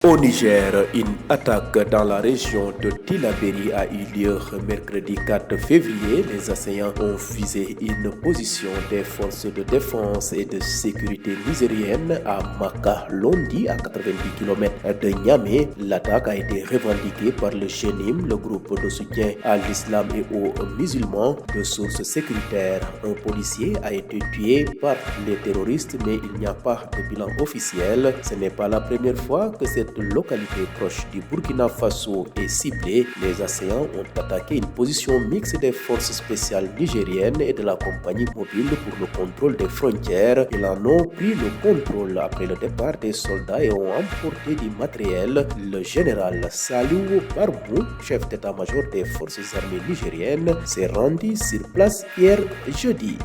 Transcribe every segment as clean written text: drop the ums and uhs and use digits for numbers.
Au Niger, une attaque dans la région de Tillabéri a eu lieu mercredi 4 février. Les assaillants ont visé une position des forces de défense et de sécurité nigériennes à Maka-Londi, à 90 km de Niamey. L'attaque a été revendiquée par le JENIM, le groupe de soutien à l'islam et aux musulmans. De sources sécuritaires, un policier a été tué par les terroristes, mais il n'y a pas de bilan officiel. Ce n'est pas la première fois que cette localité proche du Burkina Faso est ciblée. Les assaillants ont attaqué une position mixte des forces spéciales nigériennes et de la compagnie mobile pour le contrôle des frontières. Ils en ont pris le contrôle après le départ des soldats et ont emporté du matériel. Le général Saliou Barbou, chef d'état-major des forces armées nigériennes, s'est rendu sur place hier jeudi.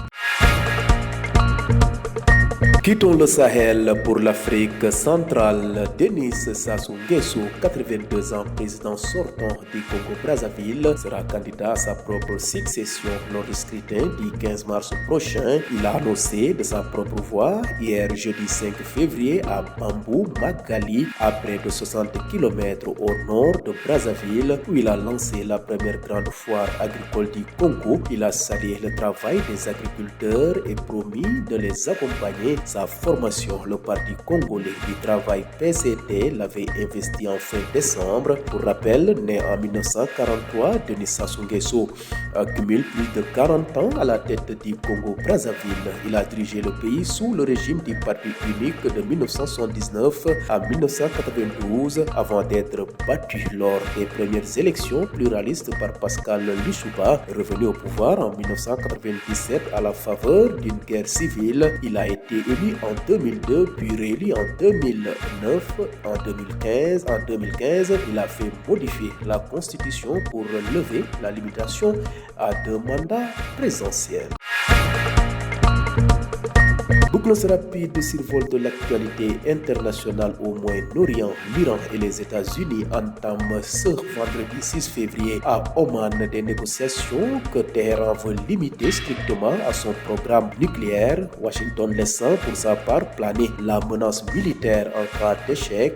Quittons le Sahel pour l'Afrique centrale. Denis Sassou Nguesso, 82 ans, président sortant du Congo-Brazzaville, sera candidat à sa propre succession lors du scrutin du 15 mars prochain. Il a annoncé de sa propre voix hier jeudi 5 février à Bambou, Magali, à près de 60 km au nord de Brazzaville, où il a lancé la première grande foire agricole du Congo. Il a salué le travail des agriculteurs et promis de les accompagner. Sa formation, le Parti congolais du travail PCT, l'avait investi en fin décembre. Pour rappel, né en 1943, Denis Sassou Nguesso accumule plus de 40 ans à la tête du Congo-Brazzaville. Il a dirigé le pays sous le régime du Parti unique de 1979 à 1992 avant d'être battu lors des premières élections pluralistes par Pascal Lissouba. Revenu au pouvoir en 1997 à la faveur d'une guerre civile, il a été élu en 2002 puis réélu en 2009. En 2015, il a fait modifier la constitution pour lever la limitation à 2 mandats présidentiels. Boucles rapides survol de l'actualité internationale au Moyen-Orient. L'Iran et les États-Unis entament ce vendredi 6 février à Oman des négociations que Téhéran veut limiter strictement à son programme nucléaire. Washington laissant pour sa part planer la menace militaire en cas d'échec,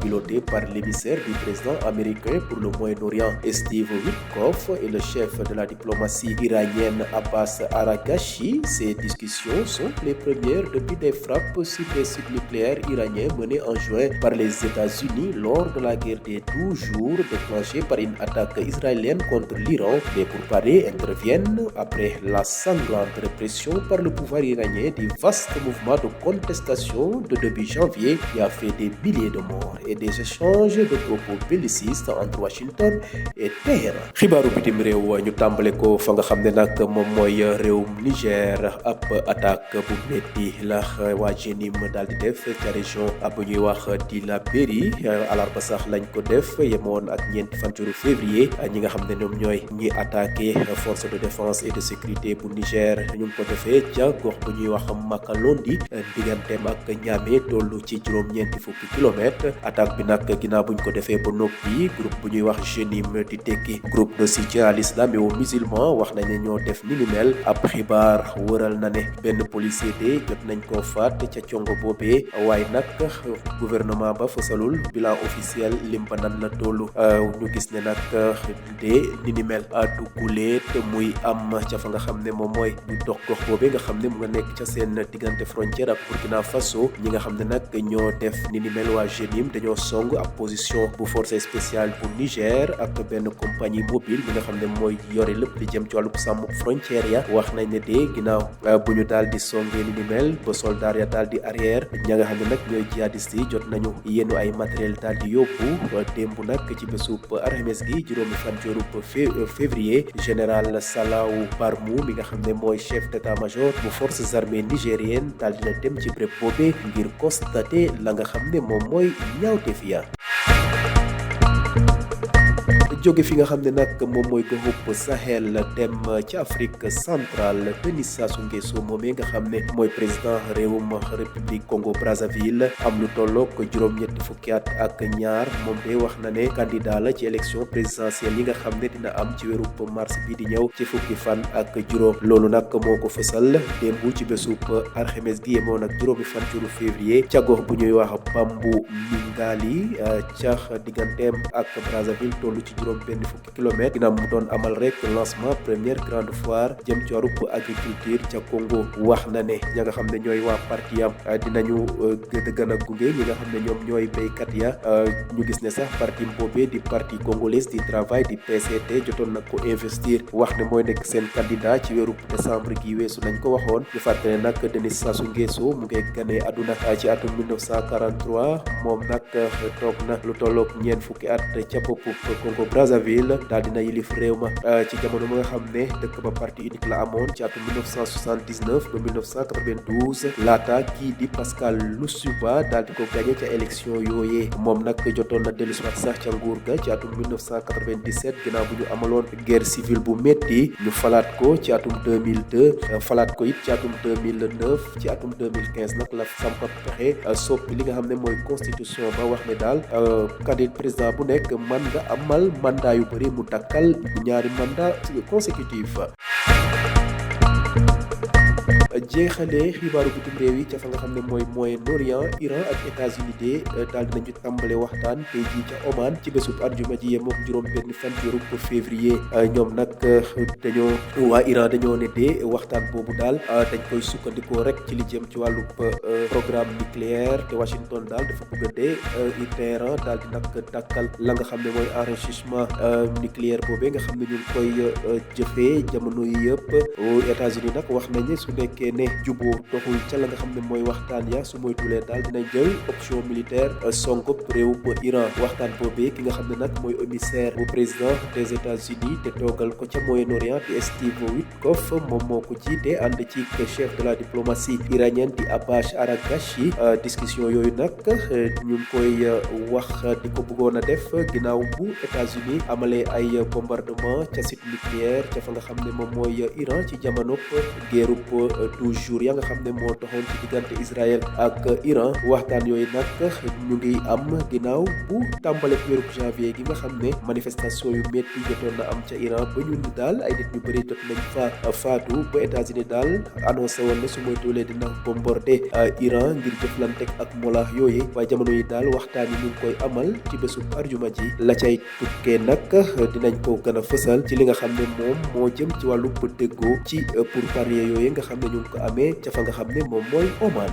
pilotée par l'émissaire du président américain pour le Moyen-Orient, Steve Witkoff, et le chef de la diplomatie iranienne Abbas Araghchi. Ces discussions sont les premières depuis des frappes sur des sites nucléaires iraniens menées en juin par les États-Unis lors de la guerre des 12 jours déclenchée par une attaque israélienne contre l'Iran. Les pourparlers interviennent après la sanglante répression par le pouvoir iranien du vaste mouvement de contestation de début janvier qui a fait des milliers de morts et des échanges de propos bellicistes entre Washington et Téhéran. Xibaaru bitim réew ñu tàmbale ko fa nga xam ne nag moom mooy réewum Niger. Ab attaque bu metti la waa JENIM daal di def ca région bu ñuy wax Tillabéri. Alarba sax lañ ko def yemoon ak ñeenti fan ci février. Ñi nga xam ne ñoom ñooy ñi attaqué force de défense et de sécurité bu Niger ñu ngi ko defee ca gox bu ñuy wax Maka-Londi digganteem ak Niamey tollu ci juróom-ñeenti fukki kilomètres. Attaque bi nag ginnaaw buñ ko defee ba noppi groupe bu ñuy wax JENIM di tekki groupe de soutien à l'islam et aux musulmans wax nañ ne ñoo def ni mel. Ab xibaar wëral na ne benn policier de jot nañ koo faat ca congo boobee, waaye nag gouvernement ba fësalul bilan officiel lim ba nan la tollu. ñu gis ne nag de ni mel du guleet muy am ca fa nga xam ne moom mooy bu dox gox boobee nga xam ne mu nga nekk ca seen diggante frontière ak Burkina Faso. Ñi nga xam ne nag ñoo def ni mel waa JENIM dañoo song ab position bu force spéciale bu Niger ak benn compagnie mobile bi nga xam ne mooy yore lépp li jëm ci wàllu sàmm frontière ya. Wax nañ ne de ginnaaw bu ñu daal di songee ni mel ba soldat ya daal di arrière, ña nga xam ne nag ñooy jihadiste yi jot nañu yéenu ay matériel daal di yóbbu. Démb nag ci bésub alxames gi juróomi fan ci weeru février, général Salaw Barmou mi nga xam ne mooy chef d'état-major bu forces armées nigériennes daal dina dem ci béréb boobee ngir constater la nga xam ne moom mooy ñaawteef ya. jóge fi nga xam ne nag moom mooy goxub Sahel dem ci Afrique centrale Denis Sassou Nguesso moomee nga xam ne mooy président réewum République Congo Brazzaville am lu tollook juróom-ñetti fukki at ak ñaar moom de wax na ne candidat la ci élection présidentielle yi nga xam ne dina am ci weerub mars bi di ñëw ci fukki fan ak juróom loolu nag moo ko fësal démb ci bésub alxames gi yemoon ak juróomi fan ci février ca gox bu ñuy wax Bambu Mingali ca digganteem ak Brazzaville toll ci juróom benn fukki kilomètre dina mu doon amal rek lancement première grande foire jëm ci wàllub agriculture ca Congo wax na ne ña nga xam ne ñooy waa parti am dinañu gën a gunge ñi nga xam ne ñoom ñooy béykat ya ñu gis ne sax parti boobee di parti congolais du travail di PCT jotoon na ko investir wax ne mooy nekk seen candidat ci weeru décembre gi weesu nañ ko waxoon ñu fàttali ne nag Denis Sassou Nguesso mu ngi gane àdduna ci atum 1943 moom nag toog na lu tollook ñeent fukki at ca boppu Congo Brazzaville daal dina yilif réew ma ci jamono ma nga xam ne dëkk ba parti unique la amoon ci atum 1979 ba 1992 laata kii di Pascal Lissouba daal di ko gagné ca élection yooyee moom nag jotoon na dellusiwaat sax ca nguur ga ci atum 1997 ginnaaw bu ñu amaloon guerre civile bu métti ñu falaat ko ci atum 2002 falaat ko it ci atum 2009 ci atum 2015 nag la samp pexe soppi li nga xam ne mooy constitution ba wax ne daal candidat président bu nekk man nga amal mandat yu bëri mu dakkal ñaari mandat consécutif jeexalee xibaaru bitim réew yi ca fa nga xam ne mooy Moyen-Orient Iran ak États-Unis de daal dinañu tàmbale waxtaan tey jii ca Oman ci bésub àjjuma ji yemook juróom benn fan ci weeru février ñoom nag waa Iran dañoo ne de waxtaan boobu daal dañ koy sukkandikoo rek ci li jëm ci wàllu programme nucléaire te Washington daal dafa bëgg a dee Téhéran daal di nag dàkkal la nga xam ne mooy enrichissement nucléaire boobee nga xam ne ñu ngi koy jëfee jamono yi yëpp États-Unis nag wax nañu su nekkee ne juboo doxul ca la nga xam ne mooy waxtaan ya su moytuwulee daal dina jël option militaire sonko réew bu Iran waxtaan boobee ki nga xam ne nag mooy émissaire bu président des États-Unis te toogal ko ca Moyen-Orient di Steve Witkoff moom moo ko jiite ànd ci chef de la diplomatie iranienne di Abbas Araghchi discussion yooyu nag ñu ngi koy wax di ko bëggoon a def ginnaaw bu États-Unis amalee ay bombardement ca site nucléaire ca fa nga xam ne moom mooy Iran ci jamono guerre 12 jours ya nga xam ne moo taxoon ci diggante Israël ak Iran waxtaan yooyu nag ñu ngi am ginnaaw bu tàmbale weeru janvier gi nga xam ne manifestation yu métti jotoon na am ca Iran ba ñu daal ay nit ñu bëri jot nañ fa faatu ba États-Unis daal annoncé woon ne su moytuwulee dina bombardé Iran ngir jëflante ak molaax yooyu waaye jamono yi daal waxtaan yi ñu ngi koy amal ci bésu arjuma ji la cay tukkee nag dinañ ko gën a fësal ci li nga xam ne moom moo jëm ci wàllu déggoo ci pour parier yooyu nga xam ne ñu ngi ko amee ca fa nga xam ne moom mooy Oman.